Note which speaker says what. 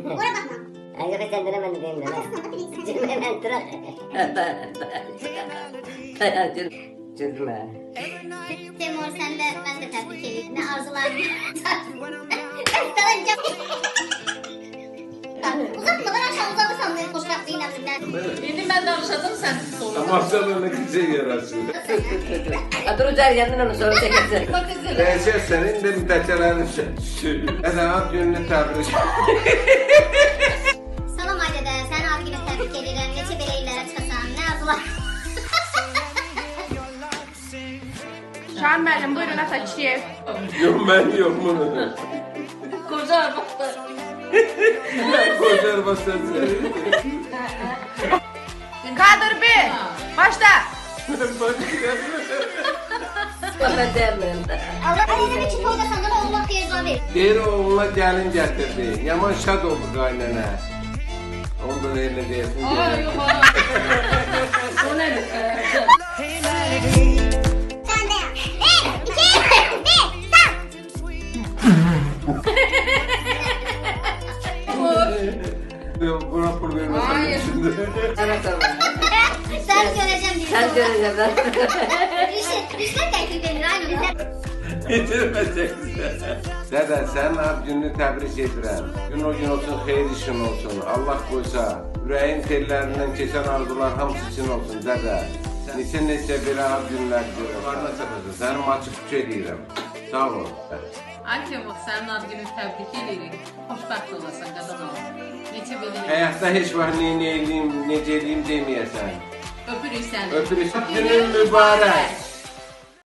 Speaker 1: Ora baxma.
Speaker 2: Yox, sən deyirəm, mən də deyim də.
Speaker 1: Baxsana, bilirsən.
Speaker 2: Gülmə, mən tıra. Gülmə.
Speaker 1: Temur, sən də, mən də təbrik edirəm. Nə arzularım. Sana uzatmadan aşağı uzatırsan benim xoşbəxtliyin əmrindən.
Speaker 3: İndi mən danışacağım, sən sonra.
Speaker 4: Ama sen ona güzel yarasın.
Speaker 2: Dur üzərindən onu sonra çəkəcək.
Speaker 3: Bax qızım.
Speaker 4: Değişir senin de müddətçələrin düşür. Əzəmat gününü təbrik.
Speaker 1: Salam ailədə, sən abi günü təbrik edirəm. Neçə belə illərə çıxasan, nə arzular.
Speaker 5: Şahin müəllim, buyurun ata kişiyev.
Speaker 4: Yok ben yok bunu.
Speaker 3: Qoca arvaqda.
Speaker 4: Kocar basası.
Speaker 5: Kadr 1, başla.
Speaker 2: Mən deyirəm də.
Speaker 1: Allah ailədə ki, toyda səndən oğlan xeyircə ver.
Speaker 4: Deyir oğluna gəlin gətirdi. Yaman şad oldu qaynana. Onu da elə deyəsin.
Speaker 3: Ay, yox, ay. O nədir?
Speaker 1: Sən də yap. 1, 2, 1, sağ.
Speaker 4: Buna pul verməsən
Speaker 3: Hayır.
Speaker 4: şimdi.
Speaker 2: Sənə sorma.
Speaker 1: Sən görəcəm deyir.
Speaker 2: Sən görəcəm mən.
Speaker 1: Rüşvət təklif edir, aynı bizə.
Speaker 4: Yetirməyəcəksən. Dədə, sənin ad gününü təbrik edirəm. Gün o gün olsun, xeyir işin olsun. Allah qoysa, ürəyin tellərindən keçən arzular hamısı için olsun, dədə. Neçə belə ad günlər görürəm. Varına səbəbə, sənin maçı küçə edirəm. Sağ ol.
Speaker 3: Ay Temur, sənin ad günü təbrik edirik. Xoşbəxt olasan, qadan ol. Neçə belə
Speaker 4: Həyatda heç vaxt nə eləyim, necə eləyim deməyəsən.
Speaker 3: öpürük səni.
Speaker 4: Öpürük. Günün mübarək.